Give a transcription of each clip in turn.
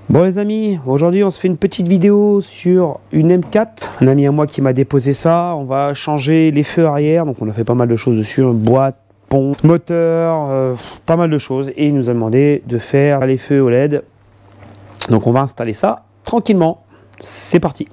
Bon les amis, aujourd'hui on se fait une petite vidéo sur une M4. Un ami à moi qui m'a déposé ça. On va changer les feux arrière, donc on a fait pas mal de choses dessus, boîte, pompe, moteur, pas mal de choses. Et il nous a demandé de faire les feux OLED. Donc on va installer ça tranquillement. C'est parti.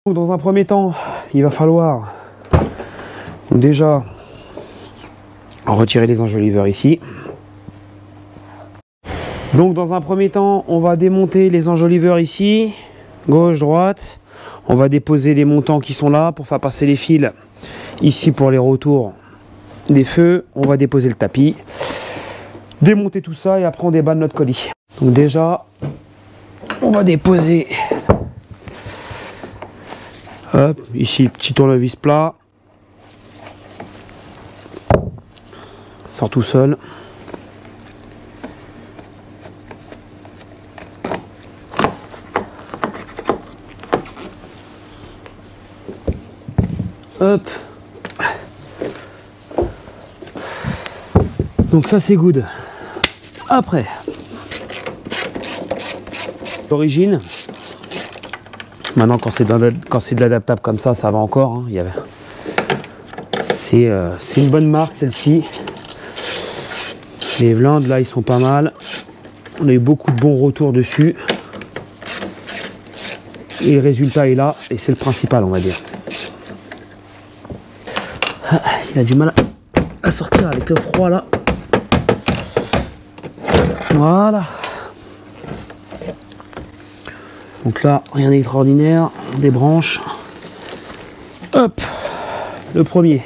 Dans un premier temps, il va falloir déjà retirer les enjoliveurs ici. Donc dans un premier temps, on va démonter les enjoliveurs ici, gauche, droite. On va déposer les montants qui sont là pour faire passer les fils ici pour les retours des feux. On va déposer le tapis, démonter tout ça et après on déballe notre colis. Donc déjà, on va déposer. Hop, ici petit tournevis plat, sort tout seul. Hop, donc ça c'est good. Après, l'origine. Maintenant, quand c'est de l'adaptable comme ça, ça va encore. Hein. C'est une bonne marque celle-ci. Les blindes là, ils sont pas mal. On a eu beaucoup de bons retours dessus. Et le résultat est là. Et c'est le principal, on va dire. Ah, il a du mal à sortir avec le froid là. Voilà. Donc là, rien d'extraordinaire, des branches. Hop, le premier.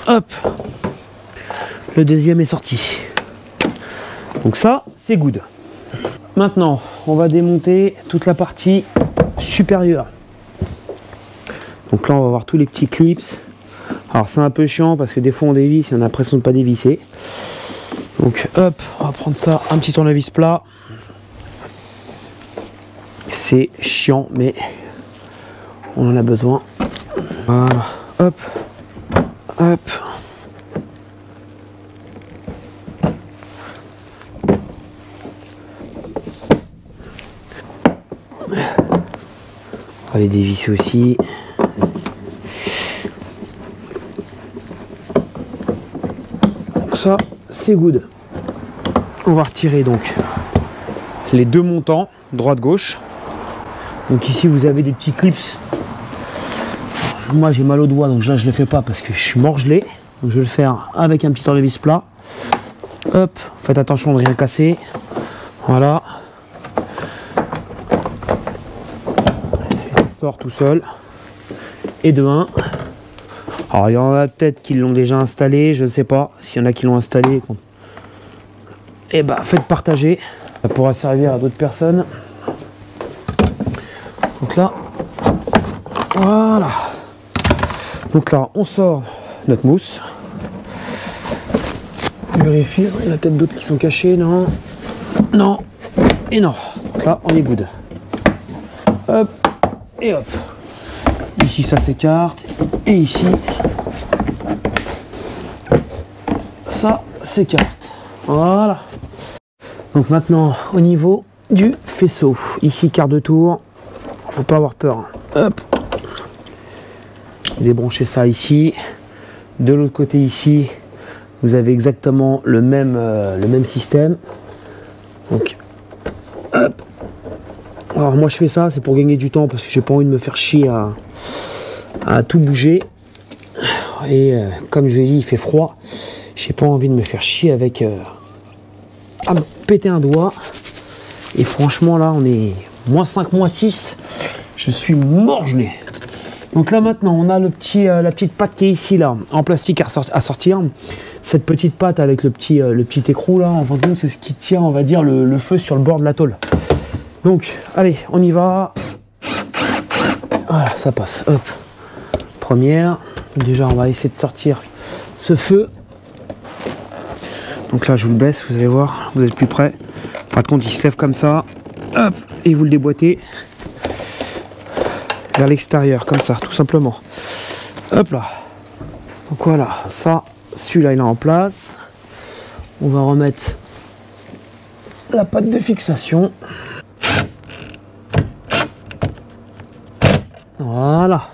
Hop, le deuxième est sorti. Donc ça, c'est good. Maintenant, on va démonter toute la partie supérieure. Donc là, on va voir tous les petits clips. Alors c'est un peu chiant parce que des fois on dévisse et on a l'impression de ne pas dévisser. Donc hop, on va prendre ça, un petit tournevis plat. C'est chiant mais on en a besoin. Voilà, hop, hop. On va les dévisser aussi. Ça c'est good. On va retirer donc les deux montants droite gauche. Donc ici vous avez des petits clips. Moi j'ai mal au doigt donc là je le fais pas parce que je suis morgelé. Donc je vais le faire avec un petit tournevis plat. Hop, faites attention de rien casser. Voilà. Et ça sort tout seul. Et de 1. Alors il y en a peut-être qui l'ont déjà installé, je ne sais pas s'il y en a qui l'ont installé. Et bah faites partager, ça pourra servir à d'autres personnes. Donc là, voilà. Donc là on sort notre mousse. Vérifier, il y en a peut-être d'autres qui sont cachés, non. Non, et non. Donc là on est good. Hop, et hop. Ici ça s'écarte, et ici ça s'écarte. Voilà. Donc maintenant au niveau du faisceau, ici quart de tour, faut pas avoir peur. Hop, débrancher ça ici. De l'autre côté ici, vous avez exactement le même système. Donc, hop. Alors moi je fais ça, c'est pour gagner du temps parce que j'ai pas envie de me faire chier à tout bouger. Et comme je l'ai dit, il fait froid. J'ai pas envie de me faire chier avec à me péter un doigt. Et franchement là on est -5, -6. Je suis mort gelé. Donc là maintenant on a la petite pâte qui est ici là, en plastique à sortir. Cette petite pâte avec le petit écrou là, en fin de compte c'est ce qui tient on va dire le feu sur le bord de la tôle. Donc allez on y va. Voilà ça passe. Hop. Première. Déjà on va essayer de sortir ce feu. Donc là je vous le baisse, vous allez voir, vous êtes plus près. Par contre il se lève comme ça. Hop. Et vous le déboîtez vers l'extérieur comme ça tout simplement. Hop là. Donc voilà, ça, celui-là il est en place. On va remettre la pâte de fixation. Voilà.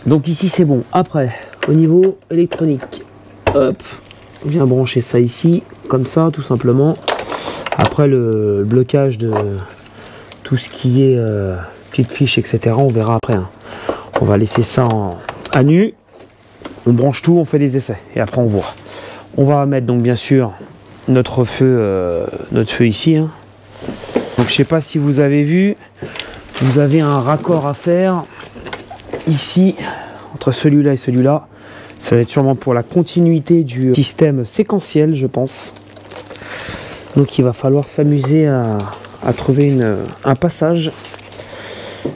Donc ici c'est bon. Après, au niveau électronique, hop, on vient brancher ça ici, comme ça tout simplement. Après le blocage de tout ce qui est petite fiche, etc. On verra après. Hein. On va laisser ça à nu. On branche tout, on fait les essais et après on voit. On va mettre donc bien sûr notre feu ici. Hein. Donc je sais pas si vous avez vu, vous avez un raccord à faire ici entre celui-là et celui-là. Ça va être sûrement pour la continuité du système séquentiel, je pense. Donc il va falloir s'amuser à trouver un passage.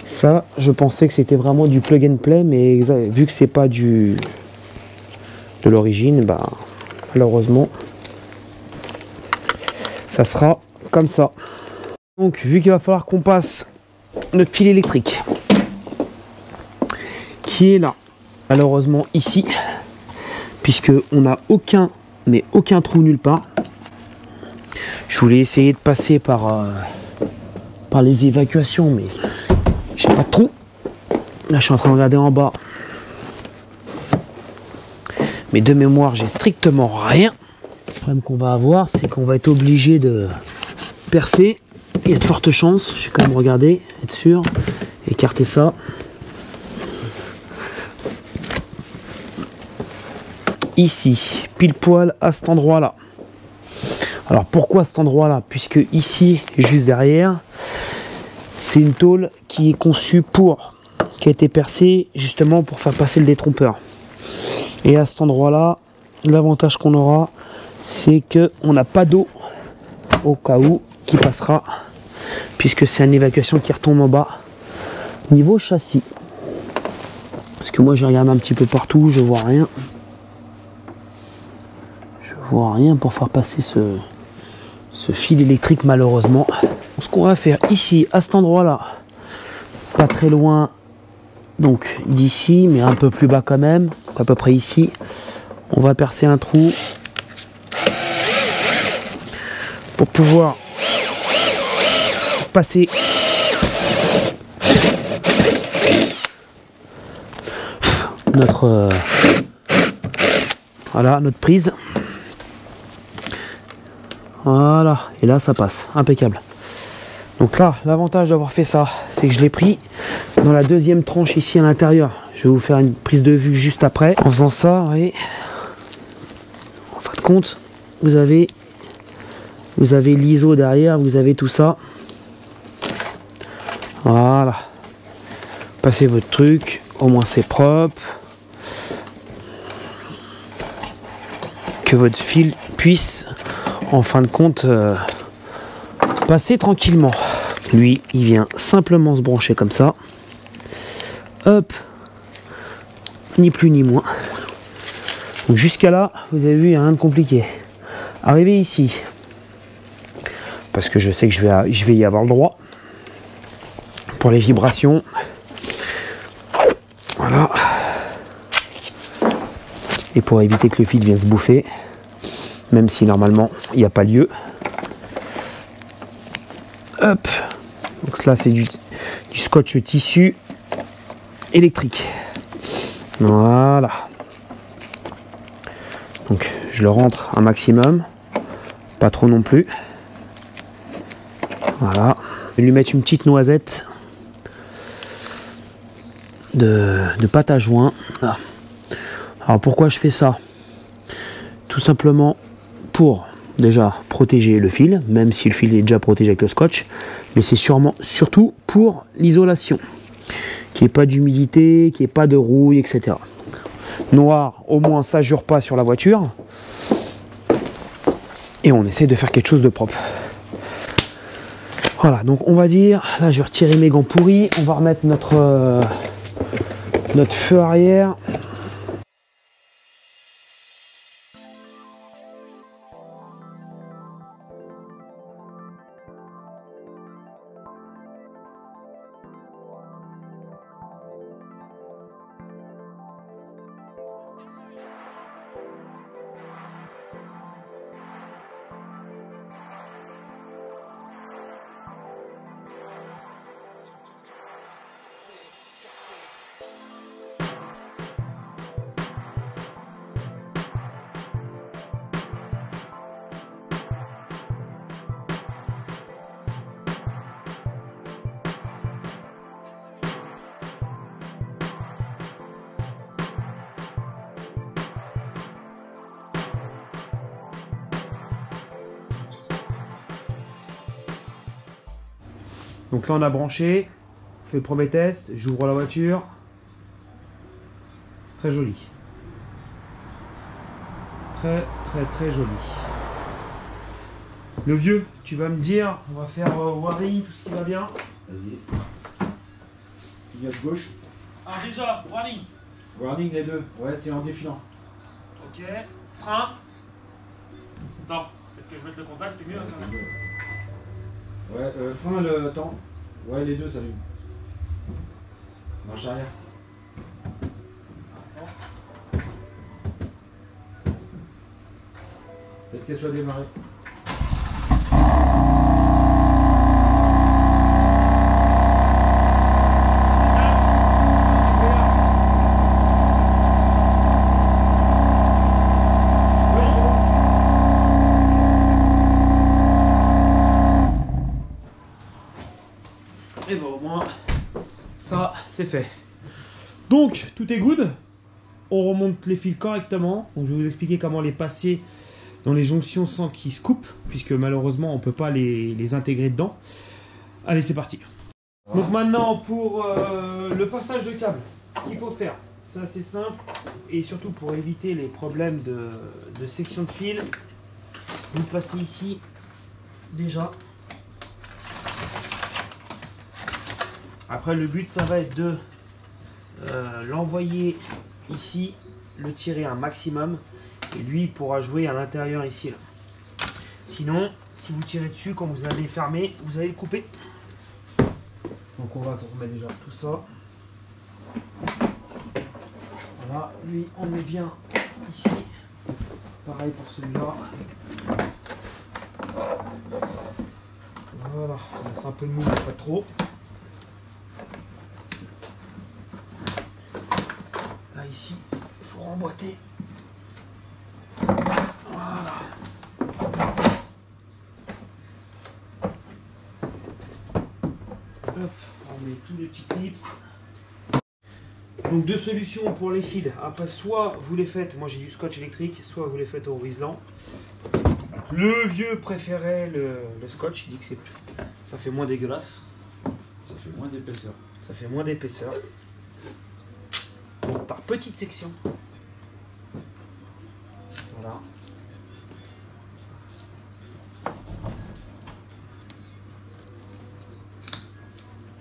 Ça, je pensais que c'était vraiment du plug and play, mais vu que c'est pas de l'origine, bah malheureusement, ça sera comme ça. Donc vu qu'il va falloir qu'on passe notre fil électrique, qui est là, malheureusement ici, puisque on n'a aucun trou nulle part. Je voulais essayer de passer par les évacuations, mais j'ai pas de trou. Là, je suis en train de regarder en bas. Mais de mémoire, j'ai strictement rien. Le problème qu'on va avoir, c'est qu'on va être obligé de percer. Il y a de fortes chances. Je vais quand même regarder, être sûr. Écarter ça. Ici, pile poil à cet endroit-là. Alors pourquoi cet endroit-là? Puisque ici, juste derrière, c'est une tôle qui est conçue qui a été percée justement pour faire passer le détrompeur. Et à cet endroit-là, l'avantage qu'on aura, c'est qu'on n'a pas d'eau au cas où qui passera, puisque c'est une évacuation qui retombe en bas. Niveau châssis, parce que moi j'ai regardé un petit peu partout, je vois rien. Je vois rien pour faire passer ce fil électrique malheureusement. Ce qu'on va faire ici, à cet endroit-là, pas très loin donc d'ici, mais un peu plus bas quand même, donc à peu près ici, on va percer un trou pour pouvoir passer notre prise. Voilà, et là ça passe, impeccable. Donc là, l'avantage d'avoir fait ça, c'est que je l'ai pris dans la deuxième tranche ici à l'intérieur. Je vais vous faire une prise de vue juste après. En faisant ça, vous voyez, en fin de compte, vous avez l'ISO derrière, vous avez tout ça. Voilà. Passez votre truc, au moins c'est propre. Que votre fil puisse, en fin de compte, passer tranquillement. Lui, il vient simplement se brancher comme ça. Hop. Ni plus ni moins. Donc jusqu'à là, vous avez vu, il n'y a rien de compliqué. Arrivé ici, parce que je sais que je vais y avoir le droit. Pour les vibrations. Voilà. Et pour éviter que le fil vienne se bouffer, même si normalement il n'y a pas lieu. Hop. Donc là c'est du scotch tissu électrique. Voilà. Donc je le rentre un maximum. Pas trop non plus. Voilà. Je vais lui mettre une petite noisette de pâte à joint. Voilà. Alors pourquoi je fais ça? Tout simplement pour déjà protéger le fil, même si le fil est déjà protégé avec le scotch, mais c'est surtout pour l'isolation, qu'il n'y ait pas d'humidité, qu'il n'y ait pas de rouille, etc. Noir, au moins ça jure pas sur la voiture, et on essaie de faire quelque chose de propre. Voilà, donc on va dire, là je vais retirer mes gants pourris, on va remettre notre feu arrière. Donc là on a branché, on fait le premier test, j'ouvre la voiture. Très joli. Très joli. Le vieux, tu vas me dire, on va faire warning, tout ce qui va bien. Vas-y. Clignote gauche. Ah déjà, warning. Warning les deux. Ouais, c'est en défilant. Ok. Frein. Attends, peut-être que je mette le contact, c'est mieux. Ouais, frein le temps. Ouais, les deux s'allument. Marche arrière. Peut-être qu'elle soit démarrée. Et bon, au moins, ça, c'est fait. Donc, tout est good. On remonte les fils correctement. Donc, je vais vous expliquer comment les passer dans les jonctions sans qu'ils se coupent, puisque malheureusement, on ne peut pas les intégrer dedans. Allez, c'est parti. Donc maintenant, pour le passage de câble, ce qu'il faut faire, c'est assez simple. Et surtout pour éviter les problèmes de section de fil, vous passez ici, déjà. Après, le but, ça va être de l'envoyer ici, le tirer un maximum, et lui il pourra jouer à l'intérieur ici. Là. Sinon, si vous tirez dessus, quand vous allez fermer, vous allez le couper. Donc on va remettre déjà tout ça. Voilà, lui on le met bien ici. Pareil pour celui-là. Voilà, on laisse un peu de mou, mais pas trop. Là ici, il faut remboîter. Voilà. Hop, on met tous les petits clips. Donc deux solutions pour les fils. Après, soit vous les faites, moi j'ai du scotch électrique, soit vous les faites au ruisselant. Le vieux préférait le scotch, il dit que ça fait moins dégueulasse. Ça fait moins d'épaisseur. Ça fait moins d'épaisseur. Donc par petite section. Voilà.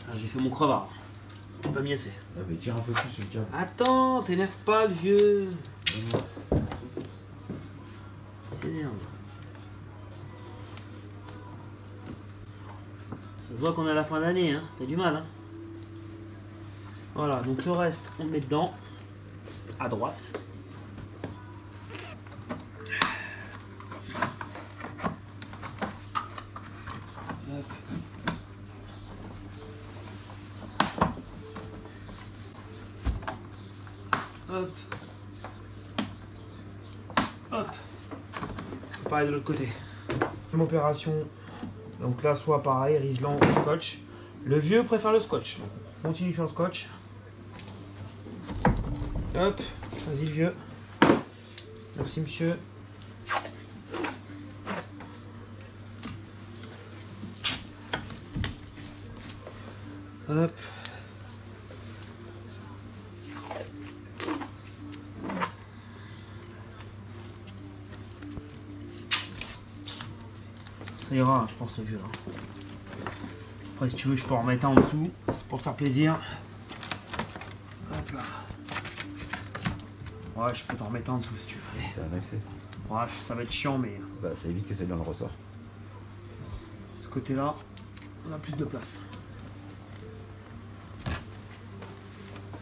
Ah, j'ai fait mon crevard. Pas mis assez. Ah bah tire un peu plus sur le câble. Attends, t'énerve pas le vieux. S'énerve. Ça se voit qu'on est à la fin d'année, hein. T'as du mal, hein. Voilà, donc le reste, on le met dedans. À droite. Hop. Hop. Pareil de l'autre côté. Même opération. Donc là, soit pareil, Riesland ou scotch. Le vieux préfère le scotch. Donc on continue sur le scotch. Hop, vas-y le vieux. Merci monsieur. Hop. Ça ira, je pense, le vieux. Après, si tu veux, je peux en remettre un en dessous. C'est pour te faire plaisir. Hop là. Ouais, je peux t'en remettre un en dessous si tu veux. T'as un accès. Ouais, ça va être chiant, mais Bah, ça évite que c'est dans le ressort. ce côté-là, on a plus de place.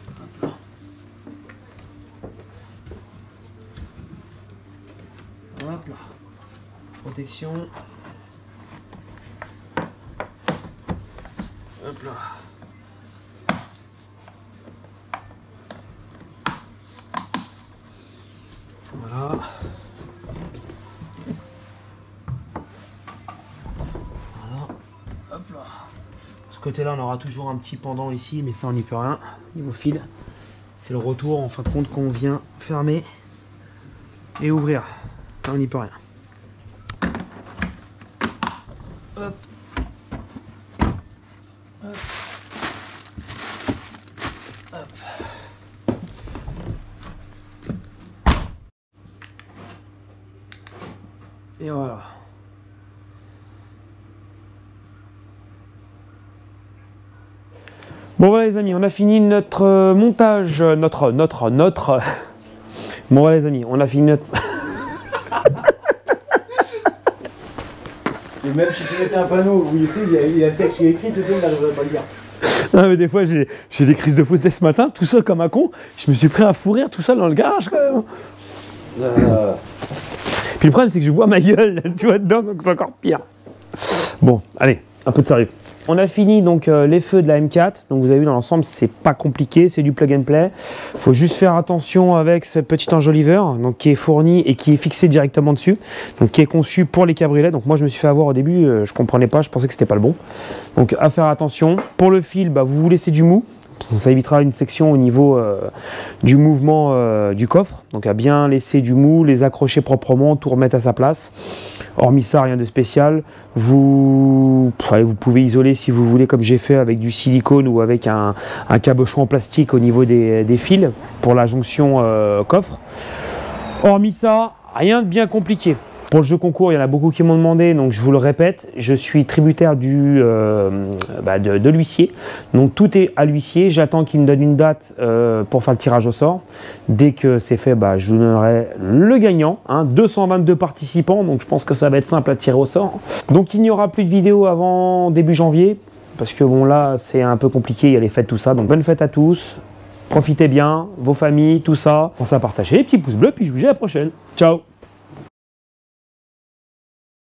Hop là. Hop là. Protection. Hop là. Voilà. Voilà. Hop là. Ce côté-là, on aura toujours un petit pendant ici, mais ça, on n'y peut rien. Niveau fil, c'est le retour en fin de compte qu'on vient fermer et ouvrir. Là, on n'y peut rien. Hop. Hop. Hop. Et voilà. Bon voilà les amis, on a fini notre montage, notre. Bon voilà les amis, on a fini notre. Et même si tu mettais un panneau où il y a le texte qui est écrit, tu n'arriverais pas à le lire. Non mais des fois j'ai des crises de fausseté ce matin, tout seul comme un con. Je me suis pris à fou rire tout seul dans le garage quand même. Puis le problème c'est que je vois ma gueule, tu vois, dedans, donc c'est encore pire. Bon, allez, un peu de sérieux. On a fini donc les feux de la M4. Donc vous avez vu dans l'ensemble, c'est pas compliqué, c'est du plug and play. Il faut juste faire attention avec ce petit enjoliveur donc, qui est fourni et qui est fixé directement dessus. Donc qui est conçu pour les cabriolets. Donc moi je me suis fait avoir au début, je comprenais pas, je pensais que c'était pas le bon. Donc à faire attention. Pour le fil, bah, vous laissez du mou. Ça évitera une section au niveau du mouvement du coffre. Donc à bien laisser du mou, les accrocher proprement, tout remettre à sa place. Hormis ça, rien de spécial. Vous pouvez isoler si vous voulez, comme j'ai fait avec du silicone ou avec un cabochon en plastique au niveau des fils pour la jonction coffre. Hormis ça, rien de bien compliqué. Pour le jeu concours, il y en a beaucoup qui m'ont demandé, donc je vous le répète, je suis tributaire de l'huissier. Donc tout est à l'huissier, j'attends qu'il me donne une date pour faire le tirage au sort. Dès que c'est fait, je vous donnerai le gagnant, 222 participants, donc je pense que ça va être simple à tirer au sort. Donc il n'y aura plus de vidéos avant début janvier, parce que bon là c'est un peu compliqué, il y a les fêtes, tout ça, donc bonne fête à tous, profitez bien, vos familles, tout ça. Pensez à partager, les petits pouces bleus, puis je vous dis à la prochaine. Ciao!